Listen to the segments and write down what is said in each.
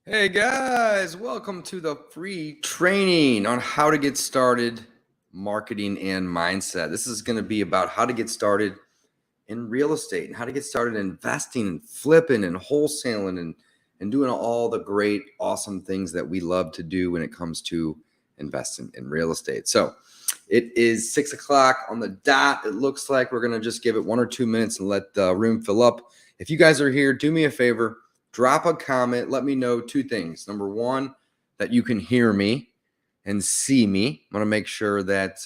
Hey guys, welcome to the free training on how to get started marketing and mindset. This is going to be about how to get started in real estate and how to get started investing and flipping and wholesaling and doing all the great, awesome things that we love to do when it comes to investing in real estate. So it is 6 o'clock on the dot. It looks like we're going to just give it 1 or 2 minutes and let the room fill up. If you guys are here, do me a favor. Drop a comment. Let me know two things. Number one, that you can hear me and see me. I want to make sure that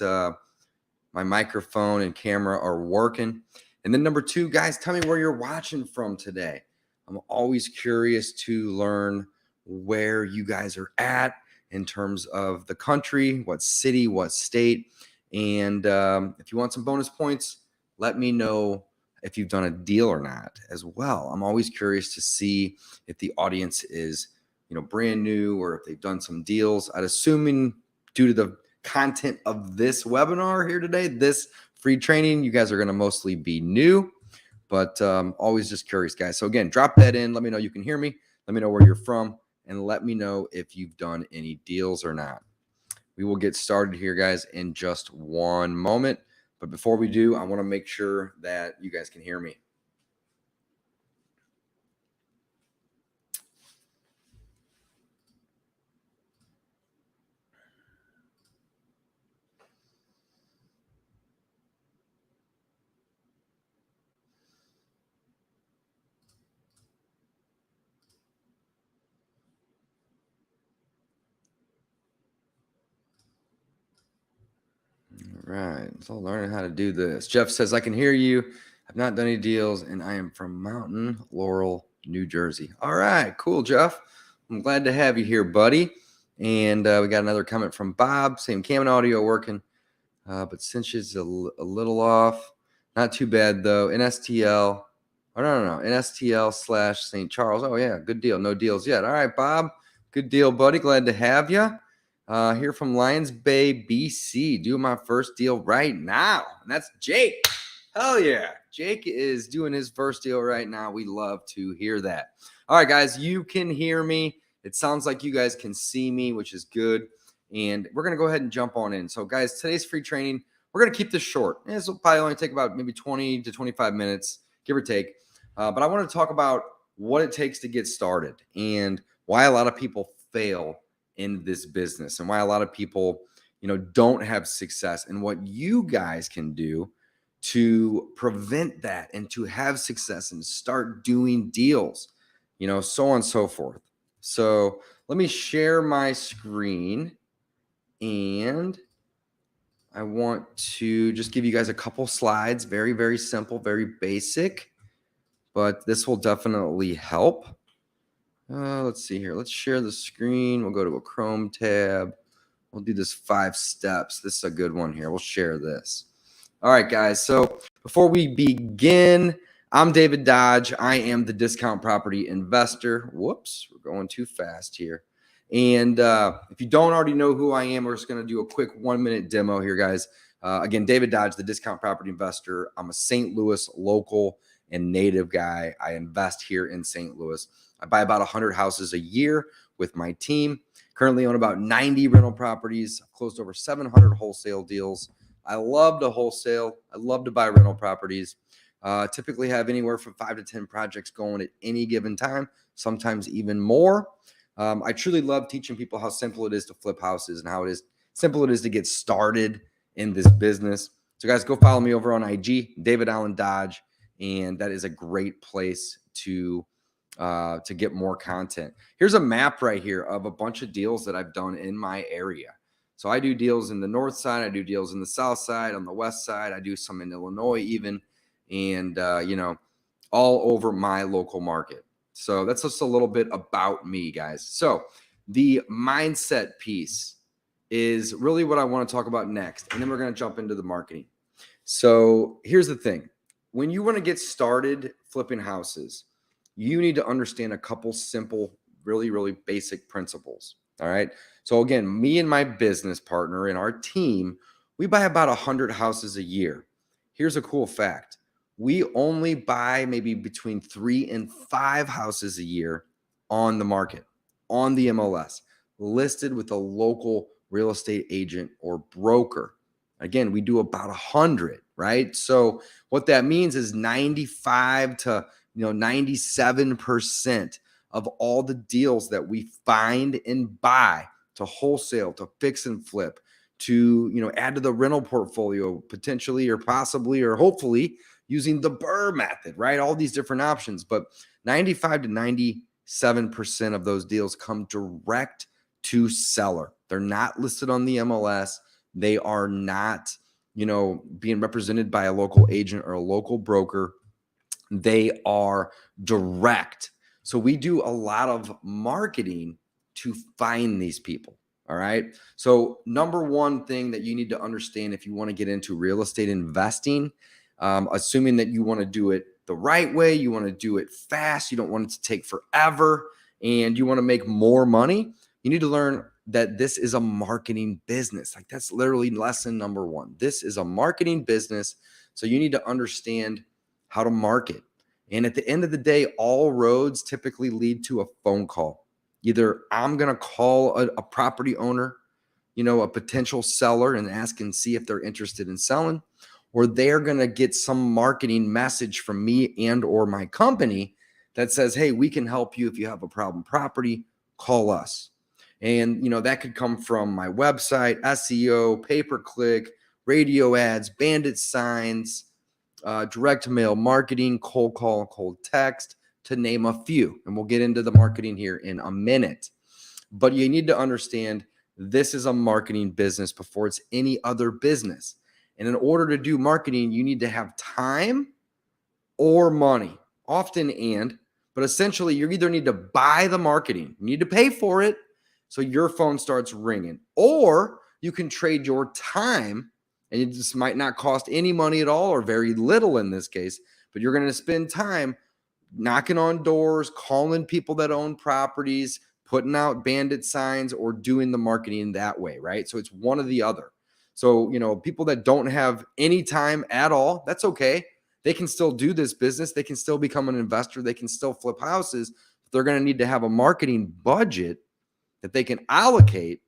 my microphone and camera are working. And then number two, guys, tell me where you're watching from today. I'm always curious to learn where you guys are at in terms of the country, what city, what state. And if you want some bonus points, let me know if you've done a deal or not as well. I'm always curious to see if the audience is, brand new or if they've done some deals. I'd assuming due to the content of this webinar here today, this free training, you guys are going to mostly be new, but always just curious, guys. So again, drop that in. Let me know you can hear me. Let me know where you're from, and let me know if you've done any deals or not. We will get started here, guys, in just one moment. But before we do, I want to make sure that you guys can hear me. All right, so learning how to do this. Jeff says, I can hear you. I've not done any deals, and I am from Mountain Laurel, New Jersey. All right, cool, Jeff. I'm glad to have you here, buddy. And we got another comment from Bob, same cam and audio working, but cinch is a little off. Not too bad, though. NSTL. Oh, no. NSTL / St. Charles. Oh, yeah, good deal. No deals yet. All right, Bob. Good deal, buddy. Glad to have you. Here from Lions Bay, BC. Doing my first deal right now. And that's Jake. Hell yeah. Jake is doing his first deal right now. We love to hear that. All right, guys, you can hear me. It sounds like you guys can see me, which is good. And we're going to go ahead and jump on in. So, guys, today's free training, we're going to keep this short. This will probably only take about maybe 20 to 25 minutes, give or take. But I want to talk about what it takes to get started and why a lot of people fail in this business and why a lot of people, don't have success, and what you guys can do to prevent that and to have success and start doing deals, so on and so forth. So let me share my screen, and I want to just give you guys a couple slides. Very, very simple, very basic, but this will definitely help. Let's see here. Let's share the screen. We'll go to a Chrome tab. We'll do this 5 steps. This is a good one here. We'll share this. All right, guys. So before we begin, I'm David Dodge. I am the discount property investor. Whoops, we're going too fast here. And if you don't already know who I am, we're just going to do a quick 1-minute demo here, guys. Again, David Dodge, the discount property investor. I'm a St. Louis local and native guy. I invest here in St. Louis. I buy about 100 houses a year with my team. Currently own about 90 rental properties. I've closed over 700 wholesale deals. I love to wholesale. I love to buy rental properties. Typically have anywhere from 5 to 10 projects going at any given time, sometimes even more. I truly love teaching people how simple it is to flip houses and how simple it is to get started in this business. So guys, go follow me over on IG, David Allen Dodge, and that is a great place to get more content. Here's a map right here of a bunch of deals that I've done in my area. So I do deals in the north side, I do deals in the south side, on the west side, I do some in Illinois even, and all over my local market. So that's just a little bit about me, guys. So the mindset piece is really what I want to talk about next, and then we're going to jump into the marketing. So here's the thing. When you want to get started flipping houses, you need to understand a couple simple, really, really basic principles. All right. So again, me and my business partner and our team, we buy about 100 houses a year. Here's a cool fact. We only buy maybe between 3 and 5 houses a year on the market. on the MLS, listed with a local real estate agent or broker. Again, we do about 100, right? So what that means is 95 to 97% of all the deals that we find and buy to wholesale, to fix and flip, to add to the rental portfolio potentially or possibly or hopefully using the BRRRR method, right? All these different options, but 95 to 97% of those deals come direct to seller. They're not listed on the MLS. They are not, being represented by a local agent or a local broker. They are direct. So we do a lot of marketing to find these people. All right. So number one thing that you need to understand if you want to get into real estate investing, assuming that you want to do it the right way, you want to do it fast, you don't want it to take forever, and you want to make more money, you need to learn that this is a marketing business. Like, that's literally lesson number one. This is a marketing business. So you need to understand how to market. And at the end of the day, all roads typically lead to a phone call. Either I'm going to call a property owner, a potential seller, and ask and see if they're interested in selling, or they're going to get some marketing message from me and or my company that says, hey, we can help you if you have a problem property, call us. And, that could come from my website, SEO, pay-per-click, radio ads, bandit signs, direct mail marketing, cold call, cold text, to name a few. And we'll get into the marketing here in a minute. But you need to understand this is a marketing business before it's any other business. And in order to do marketing, you need to have time or money, often but essentially you either need to buy the marketing, you need to pay for it so your phone starts ringing, or you can trade your time, and it just might not cost any money at all or very little in this case, but you're going to spend time knocking on doors, calling people that own properties, putting out bandit signs, or doing the marketing that way, right? So it's one or the other. So, people that don't have any time at all, that's okay. They can still do this business. They can still become an investor. They can still flip houses. They're going to need to have a marketing budget that they can allocate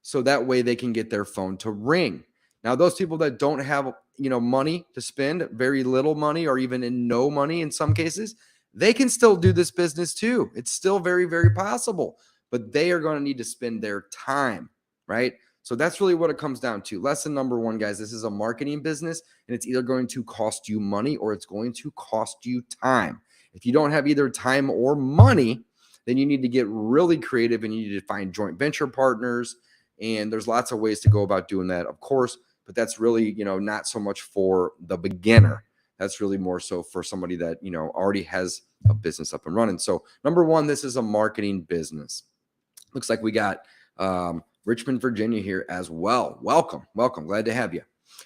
so that way they can get their phone to ring. Now, those people that don't have, money to spend, very little money or even in no money in some cases, they can still do this business too. It's still very, very possible, but they are going to need to spend their time, right? So that's really what it comes down to. Lesson number one, guys, this is a marketing business, and it's either going to cost you money or it's going to cost you time. If you don't have either time or money, then you need to get really creative and you need to find joint venture partners. And there's lots of ways to go about doing that, of course, but that's really, not so much for the beginner. That's really more so for somebody that, already has a business up and running. So number one, this is a marketing business. Looks like we got Richmond, Virginia here as well. Welcome. Glad to have you.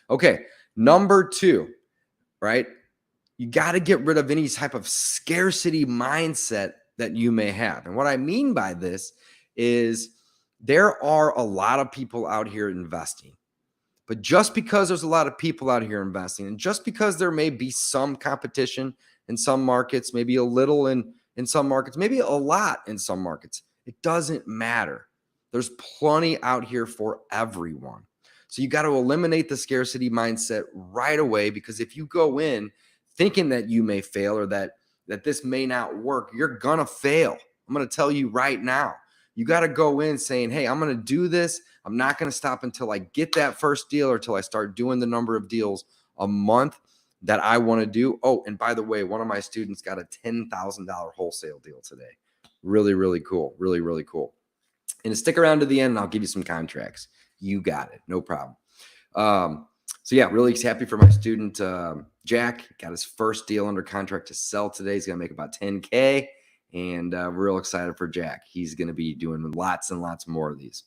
Okay. Number two, right? You got to get rid of any type of scarcity mindset that you may have. And what I mean by this is there are a lot of people out here investing. But just because there's a lot of people out here investing, and just because there may be some competition in some markets, maybe a little in some markets, maybe a lot in some markets, it doesn't matter. There's plenty out here for everyone. So you got to eliminate the scarcity mindset right away, because if you go in thinking that you may fail or that this may not work, you're going to fail. I'm going to tell you right now. You got to go in saying, hey, I'm going to do this. I'm not going to stop until I get that first deal or until I start doing the number of deals a month that I want to do. Oh, and by the way, one of my students got a $10,000 wholesale deal today. Really, really cool. Really, really cool. And stick around to the end and I'll give you some contracts. You got it. No problem. So yeah, really happy for my student, Jack. Got his first deal under contract to sell today. He's going to make about 10K. And real excited for Jack. He's going to be doing lots and lots more of these.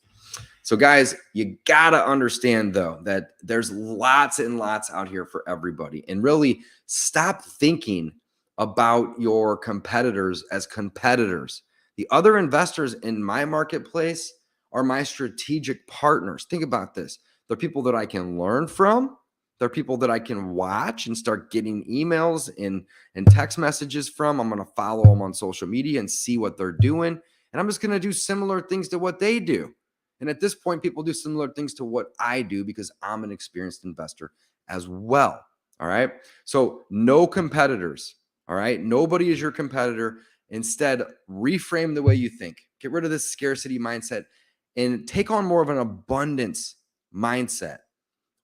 So guys, you got to understand though, that there's lots and lots out here for everybody, and really stop thinking about your competitors as competitors. The other investors in my marketplace are my strategic partners. Think about this. They're people that I can learn from. They're people that I can watch and start getting emails and text messages from. I'm going to follow them on social media and see what they're doing. and I'm just going to do similar things to what they do. And at this point, people do similar things to what I do because I'm an experienced investor as well. All right. So no competitors. All right. Nobody is your competitor. Instead, reframe the way you think. Get rid of this scarcity mindset and take on more of an abundance mindset.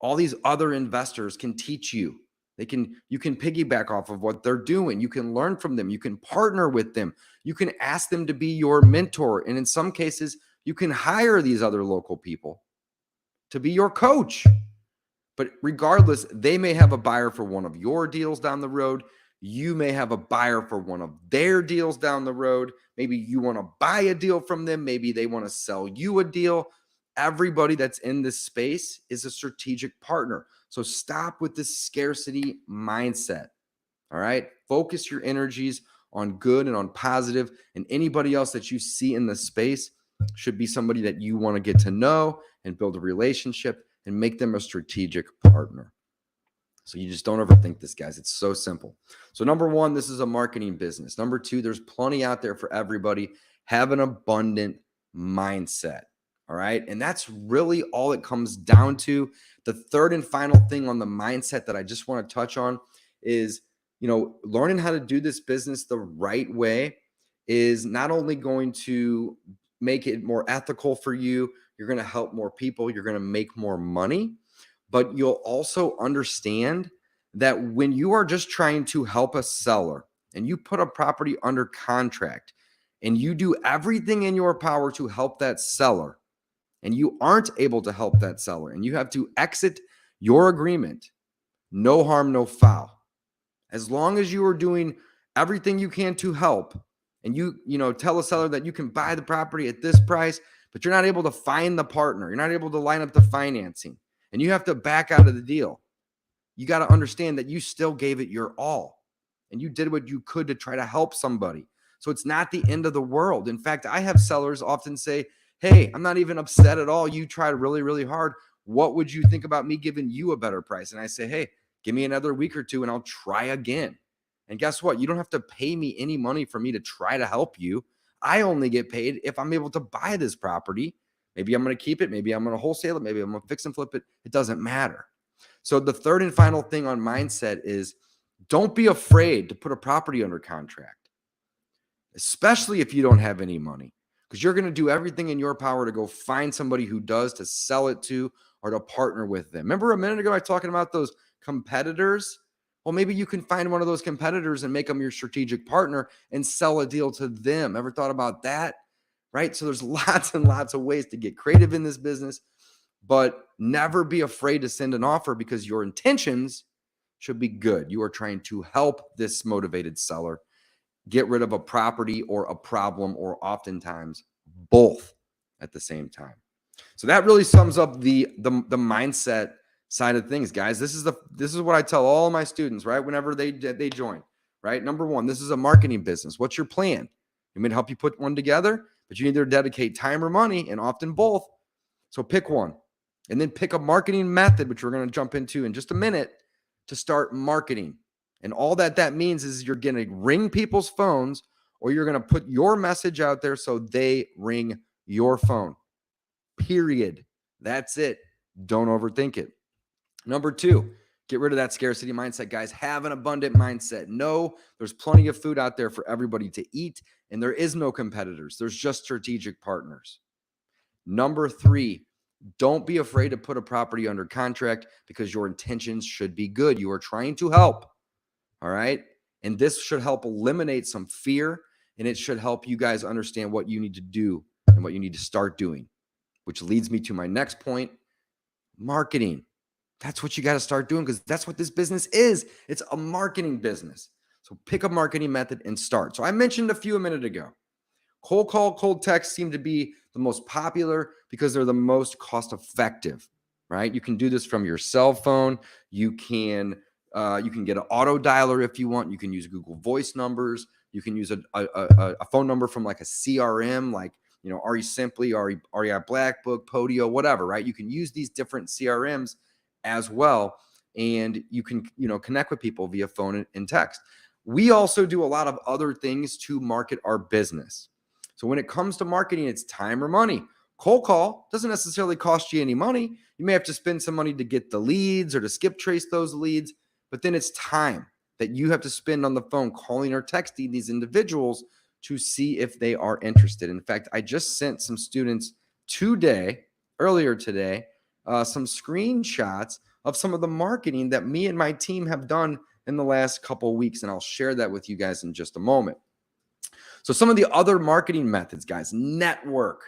All these other investors can teach you. You can piggyback off of what they're doing. You can learn from them. You can partner with them. You can ask them to be your mentor. And in some cases, you can hire these other local people to be your coach. But regardless, they may have a buyer for one of your deals down the road. You may have a buyer for one of their deals down the road. Maybe you want to buy a deal from them. Maybe they want to sell you a deal. Everybody that's in this space is a strategic partner. So stop with this scarcity mindset. All right. Focus your energies on good and on positive. And anybody else that you see in the space should be somebody that you want to get to know and build a relationship and make them a strategic partner. So you just don't overthink this, guys. It's so simple. So number one, this is a marketing business. Number two, there's plenty out there for everybody. Have an abundant mindset. All right. And that's really all it comes down to. The third and final thing on the mindset that I just want to touch on is, learning how to do this business the right way is not only going to make it more ethical for you, you're going to help more people, you're going to make more money, but you'll also understand that when you are just trying to help a seller and you put a property under contract and you do everything in your power to help that seller, and you aren't able to help that seller and you have to exit your agreement, no harm, no foul. As long as you are doing everything you can to help and you tell a seller that you can buy the property at this price, but you're not able to find the partner, you're not able to line up the financing, and you have to back out of the deal, you got to understand that you still gave it your all and you did what you could to try to help somebody. So it's not the end of the world. In fact, I have sellers often say, hey, I'm not even upset at all. You tried really, really hard. What would you think about me giving you a better price? And I say, hey, give me another week or two and I'll try again. And guess what? You don't have to pay me any money for me to try to help you. I only get paid if I'm able to buy this property. Maybe I'm going to keep it. Maybe I'm going to wholesale it. Maybe I'm going to fix and flip it. It doesn't matter. So the third and final thing on mindset is don't be afraid to put a property under contract, especially if you don't have any money, because you're going to do everything in your power to go find somebody who does, to sell it to, or to partner with them. Remember a minute ago I was talking about those competitors? Well, maybe you can find one of those competitors and make them your strategic partner and sell a deal to them. Ever thought about that? Right? So there's lots and lots of ways to get creative in this business, but never be afraid to send an offer because your intentions should be good. You are trying to help this motivated seller get rid of a property or a problem, or oftentimes both at the same time. So that really sums up the mindset side of things, guys. This is what I tell all of my students, right? Whenever they join, right? Number one, this is a marketing business. What's your plan? I'm going to help you put one together, but you either dedicate time or money, and often both. So pick one, and then pick a marketing method, which we're going to jump into in just a minute, to start marketing. And all that means is you're going to ring people's phones, or you're going to put your message out there so they ring your phone. Period. That's it. Don't overthink it. Number two, get rid of that scarcity mindset, guys. Have an abundant mindset. Know there's plenty of food out there for everybody to eat, and there is no competitors. There's just strategic partners. Number three, don't be afraid to put a property under contract because your intentions should be good. You are trying to help. All right. And this should help eliminate some fear, and it should help you guys understand what you need to do and what you need to start doing, which leads me to my next point, marketing. That's what you got to start doing, because that's what this business is. It's a marketing business. So pick a marketing method and start. So I mentioned a few a minute ago. Cold call, cold text seem to be the most popular because they're the most cost effective, right? You can do this from your cell phone. You can get an auto dialer if you want. You can use Google Voice numbers. You can use a phone number from like a CRM, like RE Simply, REI Black Book, Podio, whatever, right? You can use these different CRMs as well, and you can connect with people via phone and text. We also do a lot of other things to market our business. So when it comes to marketing, it's time or money. Cold call doesn't necessarily cost you any money. You may have to spend some money to get the leads or to skip trace those leads, but then it's time that you have to spend on the phone calling or texting these individuals to see if they are interested. In fact, I just sent some students earlier today, some screenshots of some of the marketing that me and my team have done in the last couple of weeks, and I'll share that with you guys in just a moment. So some of the other marketing methods, guys: network.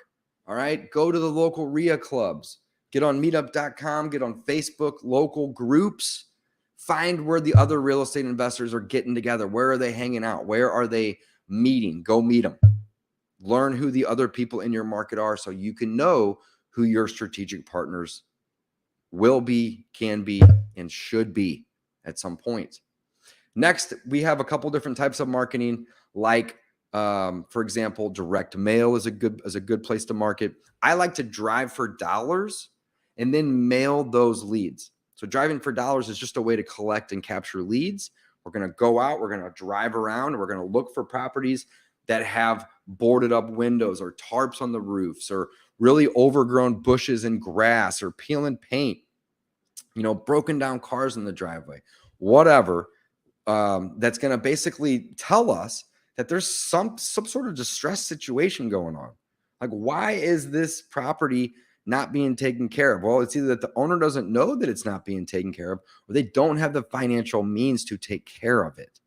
All right, go to the local REIA clubs, get on meetup.com, get on Facebook, local groups, find where the other real estate investors are getting together. Where are they hanging out? Where are they meeting? Go meet them. Learn who the other people in your market are so you can know who your strategic partners will be, can be, and should be at some point. Next, we have a couple different types of marketing, like for example, direct mail is a good place to market. I like to drive for dollars and then mail those leads. So driving for dollars is just a way to collect and capture leads. We're going to go out, we're going to drive around, we're going to look for properties that have boarded up windows or tarps on the roofs or really overgrown bushes and grass or peeling paint, broken down cars in the driveway, whatever. That's going to basically tell us that there's some sort of distress situation going on. Like, why is this property not being taken care of? Well, it's either that the owner doesn't know that it's not being taken care of, or they don't have the financial means to take care of it.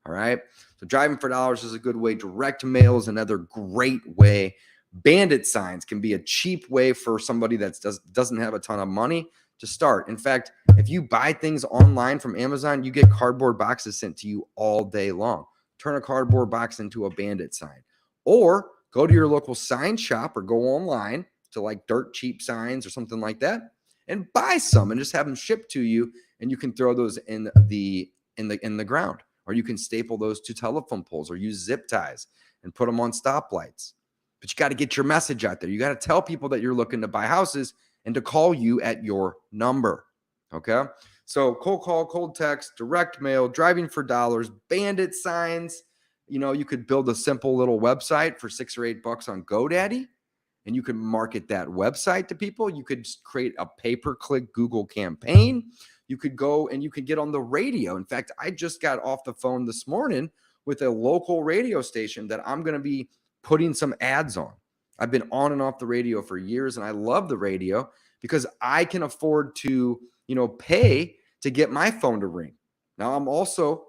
All right. So driving for dollars is a good way. Direct mail is another great way. Bandit signs can be a cheap way for somebody that doesn't have a ton of money to start. In fact, if you buy things online from Amazon, you get cardboard boxes sent to you all day long. Turn a cardboard box into a bandit sign, or go to your local sign shop or go online to like dirt cheap signs or something like that and buy some and just have them shipped to you. And you can throw those in the ground, or you can staple those to telephone poles or use zip ties and put them on stoplights. But you got to get your message out there. You got to tell people that you're looking to buy houses and to call you at your number. Okay. So cold call, cold text, direct mail, driving for dollars, bandit signs. You could build a simple little website for $6 or $8 on GoDaddy, and you can market that website to people. You could create a pay-per-click Google campaign. You could go and you could get on the radio. In fact, I just got off the phone this morning with a local radio station that I'm going to be putting some ads on. I've been on and off the radio for years, and I love the radio because I can afford to, pay to get my phone to ring. Now I'm also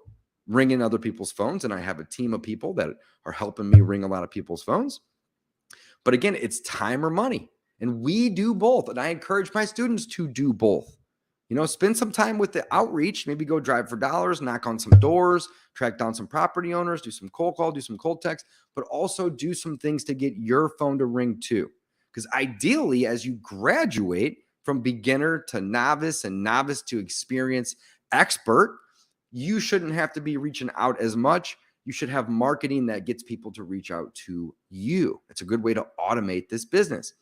ringing other people's phones, and I have a team of people that are helping me ring a lot of people's phones. But again, it's time or money, and we do both. And I encourage my students to do both. Spend some time with the outreach, maybe go drive for dollars, knock on some doors, track down some property owners, do some cold call, do some cold text, but also do some things to get your phone to ring too. Because ideally, as you graduate from beginner to novice and novice to experienced expert, you shouldn't have to be reaching out as much. You should have marketing that gets people to reach out to you. It's a good way to automate this business.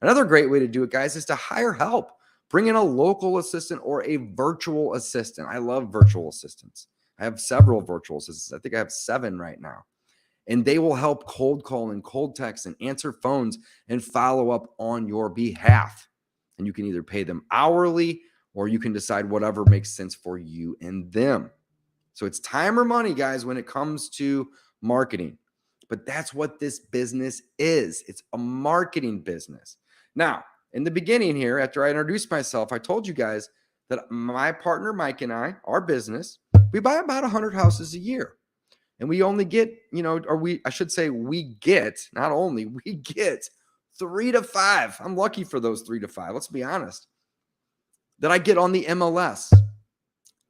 Another great way to do it, guys, is to hire help. Bring in a local assistant or a virtual assistant. I love virtual assistants. I have several virtual assistants. I think I have 7 right now. And they will help cold call and cold text and answer phones and follow up on your behalf. And you can either pay them hourly or you can decide whatever makes sense for you and them. So it's time or money, guys, when it comes to marketing. But that's what this business is. It's a marketing business. Now, in the beginning here, after I introduced myself, I told you guys that my partner, Mike, and our business, we buy about 100 houses a year. And we only get, we get 3 to 5. I'm lucky for those 3 to 5. Let's be honest. That I get on the MLS.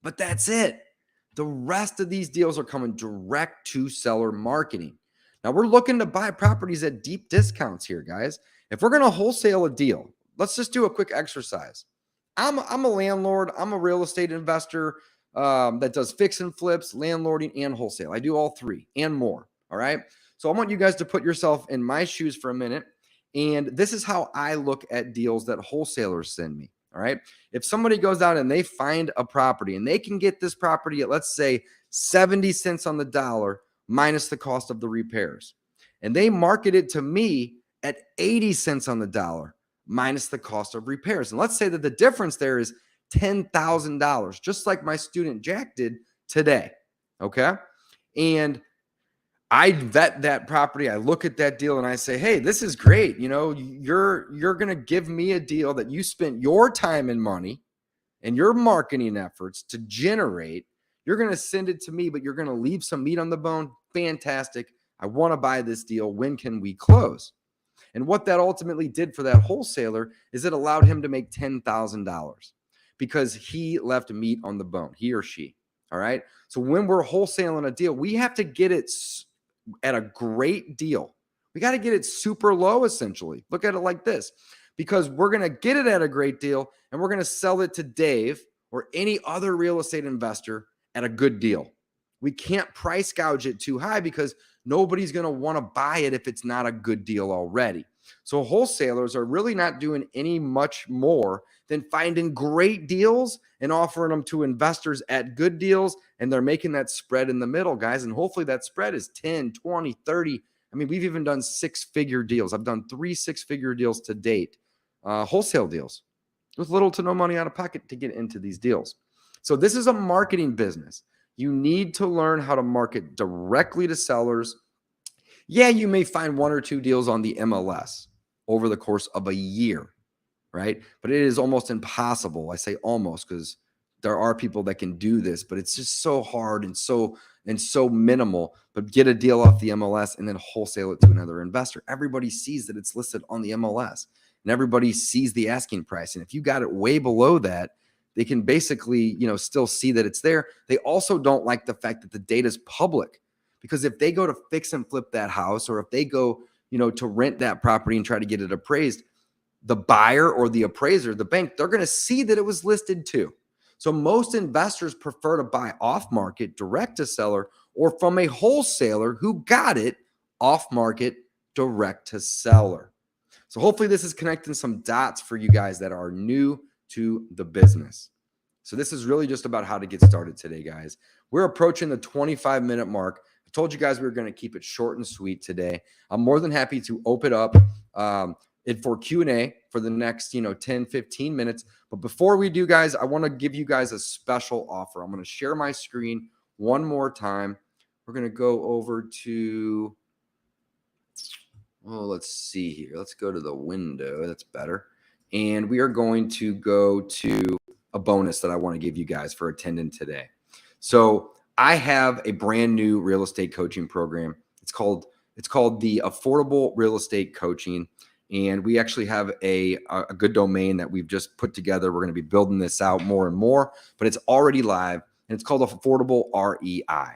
But that's it. The rest of these deals are coming direct to seller marketing. Now we're looking to buy properties at deep discounts here, guys. If we're going to wholesale a deal, let's just do a quick exercise. I'm a landlord. I'm a real estate investor that does fix and flips, landlording, and wholesale. I do all 3 and more. All right. So I want you guys to put yourself in my shoes for a minute. And this is how I look at deals that wholesalers send me. All right. If somebody goes out and they find a property and they can get this property at, let's say, 70 cents on the dollar minus the cost of the repairs, and they market it to me at 80 cents on the dollar minus the cost of repairs. And let's say that the difference there is $10,000, just like my student Jack did today. Okay. And I vet that property. I look at that deal and I say, hey, this is great. You know, you're going to give me a deal that you spent your time and money and your marketing efforts to generate. You're going to send it to me, but you're going to leave some meat on the bone. Fantastic. I want to buy this deal. When can we close? And what that ultimately did for that wholesaler is it allowed him to make $10,000 because he left meat on the bone, he or she. All right. So when we're wholesaling a deal, we have to get it at a great deal. We got to get it super low, essentially. Look at it like this, because we're going to get it at a great deal and we're going to sell it to Dave or any other real estate investor at a good deal. We can't price gouge it too high because nobody's going to want to buy it if it's not a good deal already. So wholesalers are really not doing any much more than finding great deals and offering them to investors at good deals. And they're making that spread in the middle, guys. And hopefully that spread is 10, 20, 30. I mean, we've even done 6-figure deals. I've done 3 6-figure deals to date, wholesale deals with little to no money out of pocket to get into these deals. So this is a marketing business. You need to learn how to market directly to sellers. Yeah, you may find 1 or 2 deals on the MLS over the course of a year, right? But it is almost impossible. I say almost because there are people that can do this, but it's just so hard and so minimal. But get a deal off the MLS and then wholesale it to another investor. Everybody sees that it's listed on the MLS and everybody sees the asking price. And if you got it way below that, they can basically, still see that it's there. They also don't like the fact that the data is public, because if they go to fix and flip that house, or if they go, to rent that property and try to get it appraised, the buyer or the appraiser, the bank, they're going to see that it was listed too. So most investors prefer to buy off market, direct to seller, or from a wholesaler who got it off market, direct to seller. So hopefully this is connecting some dots for you guys that are new to the business. So this is really just about how to get started today, guys. We're approaching the 25-minute mark. I told you guys we were going to keep it short and sweet today. I'm more than happy to open up for Q&A for the next 10, 15 minutes. But before we do, guys, I want to give you guys a special offer. I'm going to share my screen one more time. We're going to go over to, let's see here. Let's go to the window. That's better. And we are going to go to a bonus that I want to give you guys for attending today. So I have a brand new real estate coaching program. It's called the Affordable Real Estate Coaching. And we actually have a good domain that we've just put together. We're going to be building this out more and more, but it's already live, and it's called Affordable REI.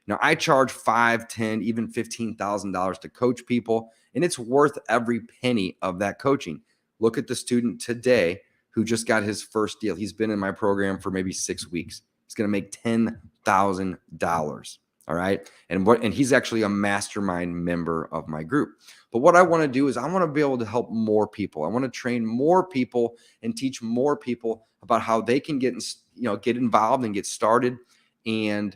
Now I charge $5,000, $10,000, even $15,000 to coach people, and it's worth every penny of that coaching. Look at the student today who just got his first deal. He's been in my program for maybe 6 weeks. He's going to make $10,000. All right. And he's actually a mastermind member of my group. But what I want to do is I want to be able to help more people. I want to train more people and teach more people about how they can get involved and get started and,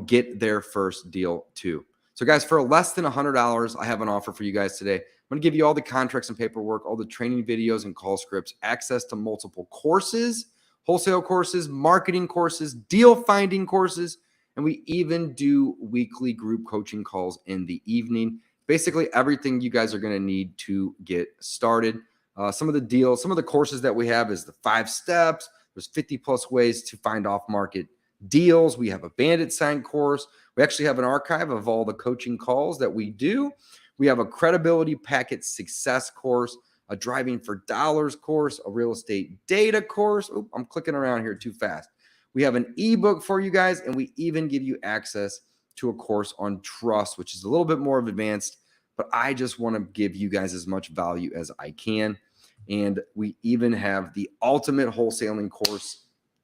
get their first deal too. So guys, for less than $100, I have an offer for you guys today. I'm going to give you all the contracts and paperwork, all the training videos and call scripts, access to multiple courses, wholesale courses, marketing courses, deal finding courses, and we even do weekly group coaching calls in the evening. Basically everything you guys are going to need to get started. Some of the courses that we have is the 5 steps. There's 50 plus ways to find off market deals. We have a bandit sign course. We actually have an archive of all the coaching calls that we do. We have a credibility packet success course, a driving for dollars course, a real estate data course. Oop, I'm clicking around here too fast. We have an ebook for you guys, and we even give you access to a course on trust, which is a little bit more of advanced, but I just want to give you guys as much value as I can. And we even have the ultimate wholesaling course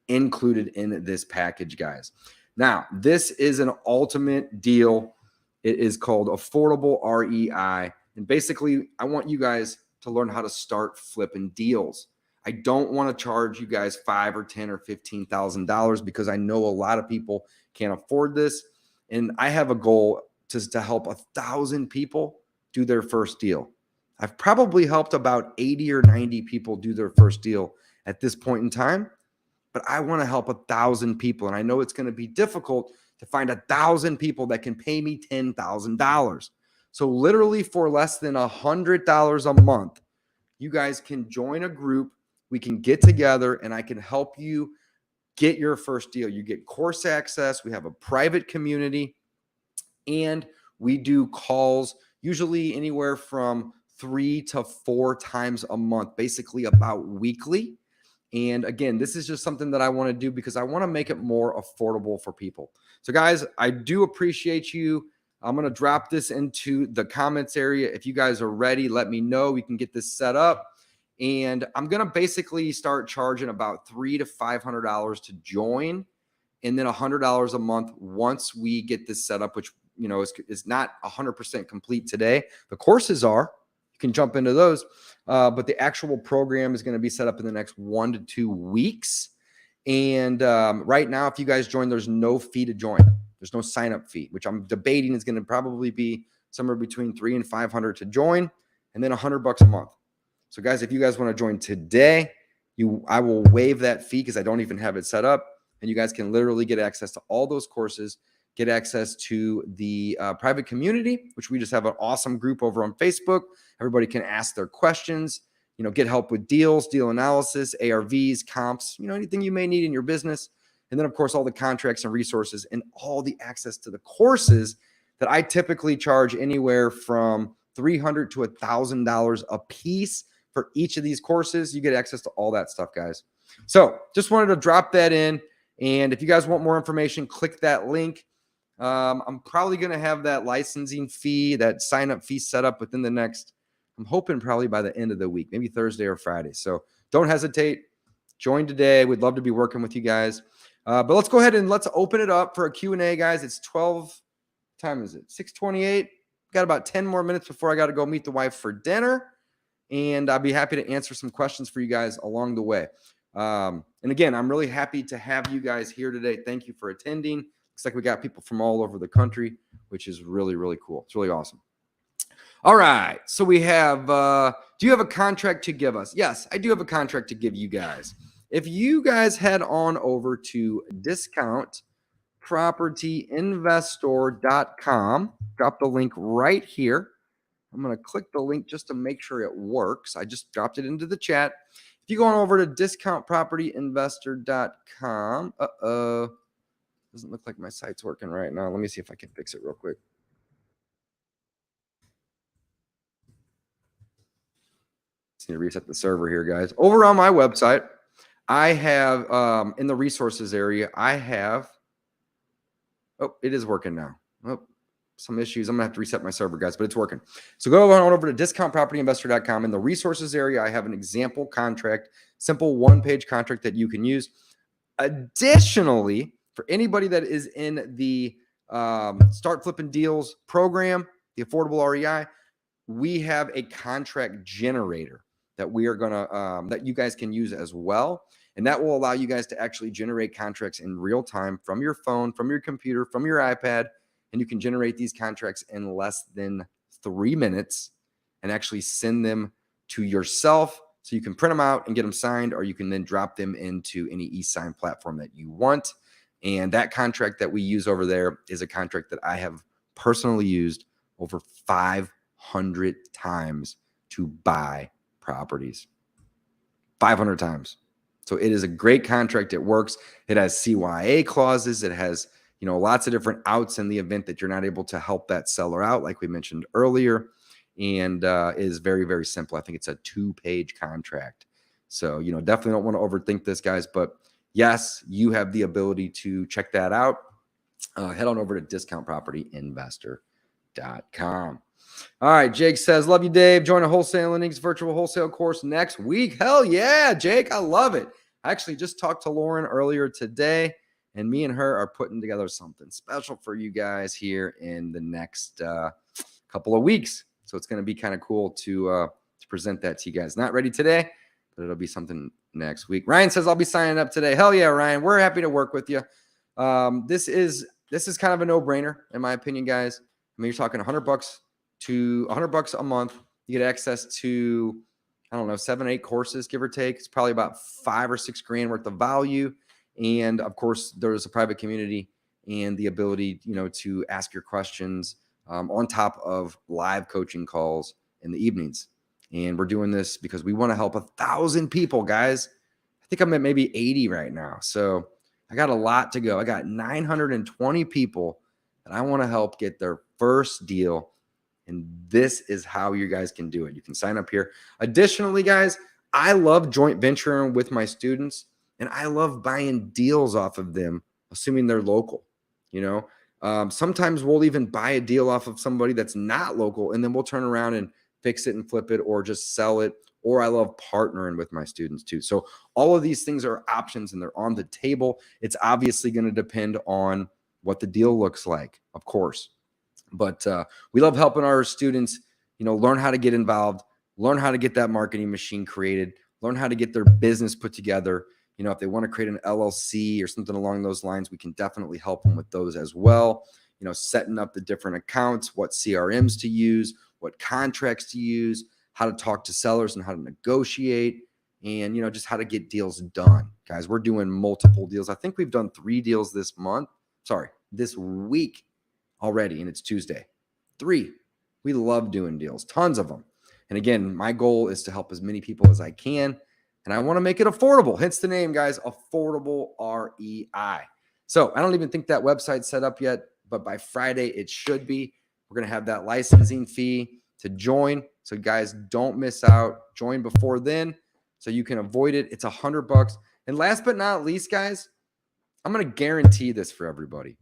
included in this package, guys. Now, this is an ultimate deal. It is called Affordable REI. And basically, I want you guys to learn how to start flipping deals. I don't want to charge you guys $5,000 or $10,000 or $15,000 because I know a lot of people can't afford this. And I have a goal to help 1,000 people do their first deal. I've probably helped about 80 or 90 people do their first deal at this point in time, but I want to help 1,000 people. And I know it's going to be difficult to find 1,000 people that can pay me $10,000. So literally for less than $100 a month, you guys can join a group. We can get together and I can help you get your first deal. You get course access. We have a private community and we do calls usually anywhere from 3 to 4 times a month, basically about weekly. And again, this is just something that I want to do because I want to make it more affordable for people. So guys, I do appreciate you. I'm going to drop this into the comments area. If you guys are ready, let me know. We can get this set up. And I'm going to basically start charging about $300 to $500 to join, and then $100 a month once we get this set up, which, you know, is not 100% complete today. The courses are. You can jump into those. But the actual program is going to be set up in the next 1 to 2 weeks. And right now, if you guys join, there's no fee to join. There's no sign-up fee, which I'm debating is going to probably be somewhere between $300 and $500 to join, and then $100 a month. So guys, if you guys want to join today, I will waive that fee because I don't even have it set up. And you guys can literally get access to all those courses, get access to the private community, which we just have an awesome group over on Facebook. Everybody can ask their questions, you know, get help with deals, deal analysis, ARVs, comps, you know, anything you may need in your business. And then, of course, all the contracts and resources and all the access to the courses that I typically charge anywhere from $300 to $1,000 a piece for each of these courses. You get access to all that stuff, guys. So just wanted to drop that in. And if you guys want more information, click that link. I'm probably going to have that licensing fee, that sign-up fee set up within the next, I'm hoping probably by the end of the week, maybe Thursday or Friday. So don't hesitate. Join today. We'd love to be working with you guys. But let's go ahead and let's open it up for a Q&A, guys. It's 12, time is it? 6:28. Got about 10 more minutes before I got to go meet the wife for dinner. And I'll be happy to answer some questions for you guys along the way. And again, I'm really happy to have you guys here today. Thank you for attending. Looks like we got people from all over the country, which is really, really cool. It's really awesome. All right. So we have, do you have a contract to give us? Yes, I do have a contract to give you guys. If you guys head on over to discountpropertyinvestor.com, drop the link right here. I'm going to click the link just to make sure it works. I just dropped it into the chat. If you go on over to discountpropertyinvestor.com, doesn't look like my site's working right now. Let me see if I can fix it real quick. Just need to reset the server here, guys. Over on my website, I have, in the resources area, I have, oh, it is working now. Oh, some issues. I'm going to have to reset my server, guys, but it's working. So go on over to discountpropertyinvestor.com. In the resources area, I have an example contract, simple one-page contract that you can use. Additionally, for anybody that is in the Start Flipping Deals program, the affordable REI, we have a contract generator that we are going to, that you guys can use as well. And that will allow you guys to actually generate contracts in real time from your phone, from your computer, from your iPad. And you can generate these contracts in less than 3 minutes and actually send them to yourself. So you can print them out and get them signed, or you can then drop them into any e-sign platform that you want. And that contract that we use over there is a contract that I have personally used over 500 times to buy properties. 500 times. So it is a great contract. It works. It has CYA clauses. It has, you know, lots of different outs in the event that you're not able to help that seller out, like we mentioned earlier. And is very, very simple. I think it's a 2-page contract. So, you know, definitely don't want to overthink this, guys. But yes, you have the ability to check that out. Head on over to discountpropertyinvestor.com. All right, Jake says, love you, Dave. Join a Wholesaling virtual wholesale course next week. Hell yeah, Jake. I love it. I actually just talked to Lauren earlier today, and me and her are putting together something special for you guys here in the next couple of weeks. So it's going to be kind of cool to present that to you guys. Not ready today, but it'll be something next week. Ryan says, I'll be signing up today. Hell yeah, Ryan. We're happy to work with you. This is kind of a no-brainer, in my opinion, guys. I mean, you're talking $100 to $100 a month. You get access to, I don't know, 7, 8 courses, give or take. It's probably about $5 or $6 grand worth of value. And of course, there's a private community and the ability, to ask your questions on top of live coaching calls in the evenings. And we're doing this because we want to help 1,000 people, guys. I think I'm at maybe 80 right now. So I got a lot to go. I got 920 people that I want to help get their first deal. And this is how you guys can do it. You can sign up here. Additionally, guys, I love joint venturing with my students, and I love buying deals off of them, assuming they're local. Sometimes we'll even buy a deal off of somebody that's not local, and then we'll turn around and fix it and flip it or just sell it. Or I love partnering with my students too. So all of these things are options and they're on the table. It's obviously going to depend on what the deal looks like, of course. But we love helping our students, learn how to get involved, learn how to get that marketing machine created, learn how to get their business put together. If they want to create an LLC or something along those lines, we can definitely help them with those as well. Setting up the different accounts, what CRMs to use, what contracts to use, how to talk to sellers and how to negotiate, and, just how to get deals done. Guys, we're doing multiple deals. I think we've done 3 deals this week already, and it's Tuesday. 3. We love doing deals, tons of them. And again, my goal is to help as many people as I can, and I want to make it affordable. Hence the name, guys, Affordable REI. So I don't even think that website's set up yet, but by Friday it should be. We're going to have that licensing fee to join. So guys, don't miss out. Join before then so you can avoid it. It's $100. And last but not least, guys, I'm going to guarantee this for everybody.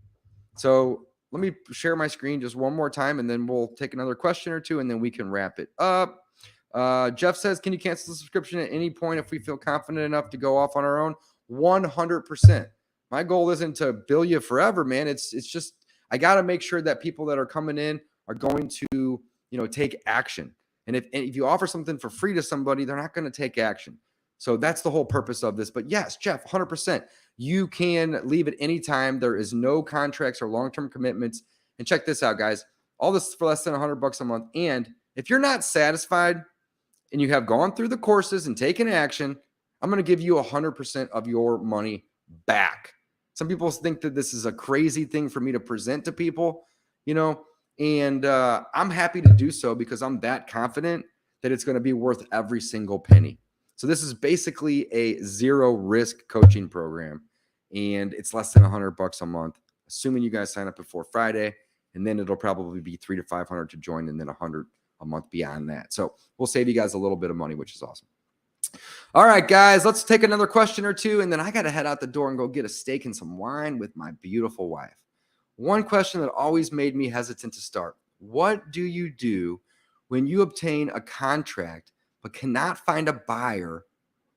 So let me share my screen just one more time, and then we'll take another question or two, and then we can wrap it up. Jeff says, can you cancel the subscription at any point if we feel confident enough to go off on our own? 100%. My goal isn't to bill you forever, man. It's just, I got to make sure that people that are coming in are going to, take action. And if you offer something for free to somebody, they're not going to take action. So that's the whole purpose of this. But yes, Jeff, 100%. You can leave at any time. There is no contracts or long-term commitments. And check this out, guys. All this for less than $100 a month. And if you're not satisfied and you have gone through the courses and taken action, I'm going to give you 100% of your money back. Some people think that this is a crazy thing for me to present to people, and I'm happy to do so because I'm that confident that it's going to be worth every single penny. So this is basically a zero risk coaching program, and it's less than $100 a month, assuming you guys sign up before Friday, and then it'll probably be $300 to $500 to join, and then $100 a month beyond that. So we'll save you guys a little bit of money, which is awesome. All right, guys, let's take another question or two, and then I got to head out the door and go get a steak and some wine with my beautiful wife. One question that always made me hesitant to start: what do you do when you obtain a contract but cannot find a buyer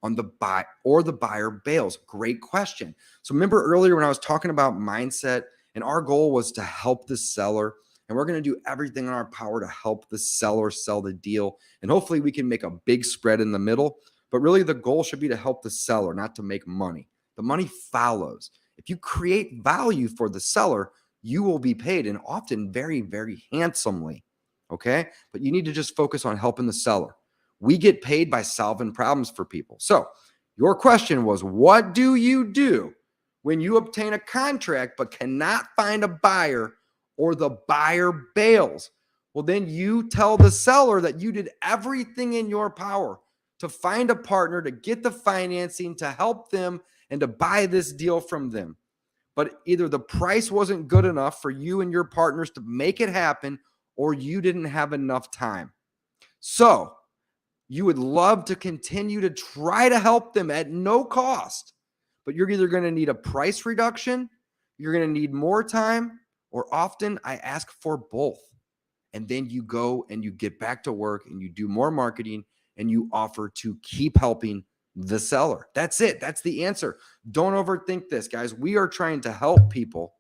on the buy or the buyer bails? Great question. So remember earlier when I was talking about mindset, and our goal was to help the seller, and we're going to do everything in our power to help the seller sell the deal, and hopefully we can make a big spread in the middle. But really the goal should be to help the seller, not to make money. The money follows. If you create value for the seller, you will be paid, and often very, very handsomely. Okay? But you need to just focus on helping the seller. We get paid by solving problems for people. So your question was, what do you do when you obtain a contract but cannot find a buyer or the buyer bails? Well, then you tell the seller that you did everything in your power to find a partner, to get the financing, to help them, and to buy this deal from them. But either the price wasn't good enough for you and your partners to make it happen, or you didn't have enough time. So you would love to continue to try to help them at no cost, but you're either going to need a price reduction, you're going to need more time, or often I ask for both. And then you go and you get back to work and you do more marketing and you offer to keep helping the seller. That's it. That's the answer. Don't overthink this, guys. We are trying to help people.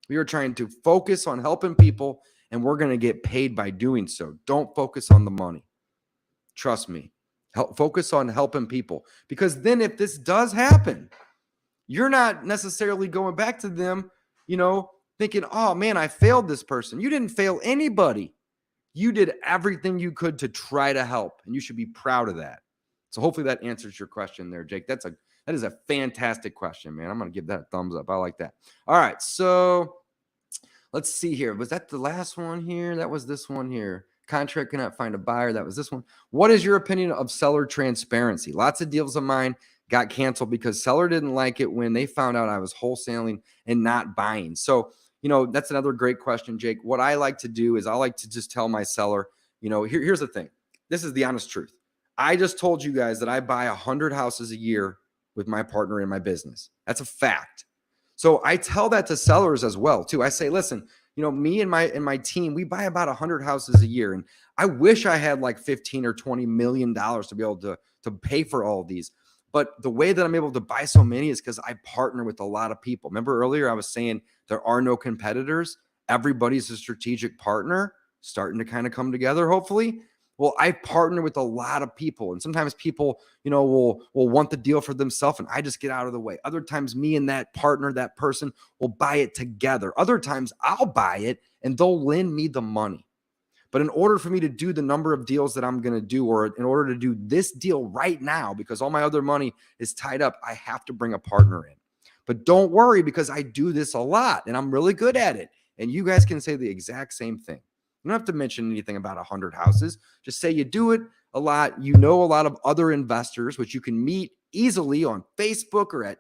We are trying to focus on helping people, and we're going to get paid by doing so. Don't focus on the money. Trust me. Focus on helping people, because then if this does happen, you're not necessarily going back to them, thinking, oh man, I failed this person. You didn't fail anybody. You did everything you could to try to help, and you should be proud of that. So hopefully that answers your question there, Jake. That is a fantastic question, man. I'm going to give that a thumbs up. I like that. All right, so let's see here. Was that the last one here? That was this one here. Contract cannot find a buyer. That was this one. What is your opinion of seller transparency? Lots of deals of mine got canceled because seller didn't like it when they found out I was wholesaling and not buying. So, that's another great question, Jake. What I like to do is I like to just tell my seller, here's the thing. This is the honest truth. I just told you guys that I buy 100 houses a year with my partner in my business. That's a fact. So I tell that to sellers as well, too. I say, listen, me and my team, we buy about 100 houses a year. And I wish I had like 15 or $20 million to be able to pay for all of these. But the way that I'm able to buy so many is because I partner with a lot of people. Remember earlier I was saying there are no competitors. Everybody's a strategic partner, starting to kind of come together, hopefully. Well, I partner with a lot of people, and sometimes people, will want the deal for themselves, and I just get out of the way. Other times, me and that partner, that person, will buy it together. Other times, I'll buy it, and they'll lend me the money. But in order for me to do the number of deals that I'm going to do, or in order to do this deal right now, because all my other money is tied up, I have to bring a partner in. But don't worry, because I do this a lot, and I'm really good at it. And you guys can say the exact same thing. You don't have to mention anything about 100 houses. Just say you do it a lot. You know a lot of other investors, which you can meet easily on Facebook or at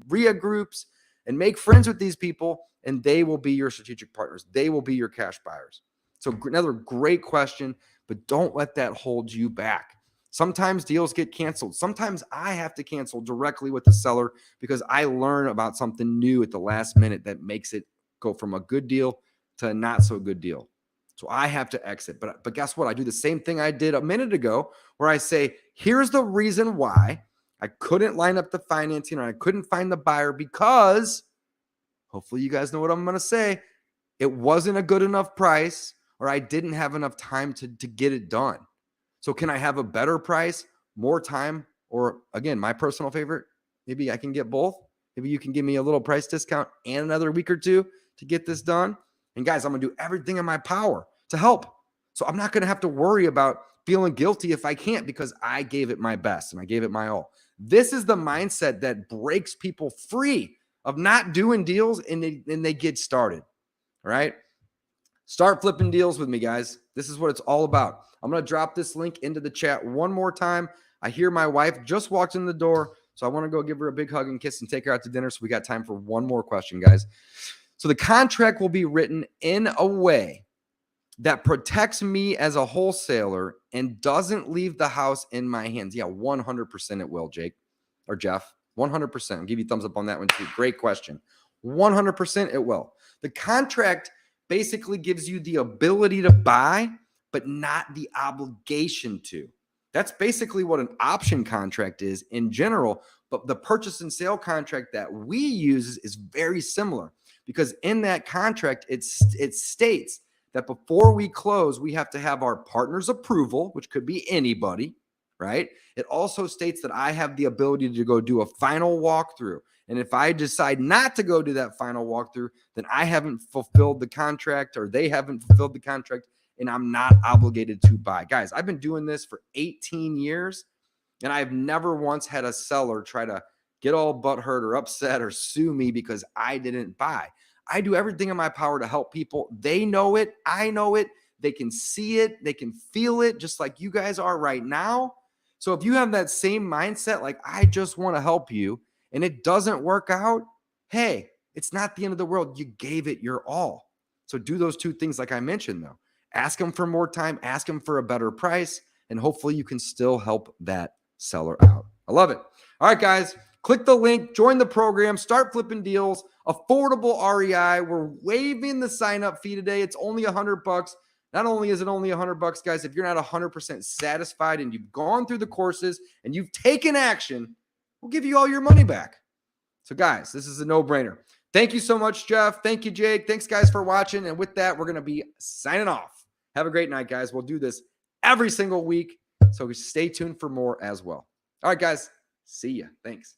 REIA groups, and make friends with these people, and they will be your strategic partners. They will be your cash buyers. So another great question, but don't let that hold you back. Sometimes deals get canceled. Sometimes I have to cancel directly with the seller because I learn about something new at the last minute that makes it go from a good deal to a not so good deal. So I have to exit. But guess what? I do the same thing I did a minute ago where I say, here's the reason why I couldn't line up the financing or I couldn't find the buyer, because hopefully you guys know what I'm going to say. It wasn't a good enough price, or I didn't have enough time to get it done. So can I have a better price, more time, or again, my personal favorite, maybe I can get both. Maybe you can give me a little price discount and another week or two to get this done. And guys, I'm going to do everything in my power to help. So I'm not going to have to worry about feeling guilty if I can't, because I gave it my best and I gave it my all. This is the mindset that breaks people free of not doing deals, and they get started. All right. Start flipping deals with me, guys. This is what it's all about. I'm going to drop this link into the chat one more time. I hear my wife just walked in the door, so I want to go give her a big hug and kiss and take her out to dinner. So we got time for one more question, guys. So the contract will be written in a way that protects me as a wholesaler and doesn't leave the house in my hands. Yeah, 100% it will, Jake or Jeff. 100%. I'll give you a thumbs up on that one too. Great question. 100% it will. The contract basically gives you the ability to buy, but not the obligation to. That's basically what an option contract is in general, but the purchase and sale contract that we use is very similar, because in that contract, it states that before we close, we have to have our partner's approval, which could be anybody, right? It also states that I have the ability to go do a final walkthrough. And if I decide not to go do that final walkthrough, then I haven't fulfilled the contract, or they haven't fulfilled the contract, and I'm not obligated to buy. Guys, I've been doing this for 18 years, and I've never once had a seller try to get all butthurt or upset or sue me because I didn't buy. I do everything in my power to help people. They know it. I know it. They can see it. They can feel it, just like you guys are right now. So if you have that same mindset, like I just want to help you, and it doesn't work out, hey, it's not the end of the world. You gave it your all. So do those two things like I mentioned, though. Ask them for more time. Ask them for a better price. And hopefully you can still help that seller out. I love it. All right, guys. Click the link. Join the program. Start flipping deals. Affordable REI. We're waiving the sign-up fee today. It's only $100. Not only is it only $100, guys, if you're not 100% satisfied and you've gone through the courses and you've taken action, we'll give you all your money back. So, guys, this is a no-brainer. Thank you so much, Jeff. Thank you, Jake. Thanks, guys, for watching. And with that, we're going to be signing off. Have a great night, guys. We'll do this every single week, so stay tuned for more as well. All right, guys. See ya. Thanks.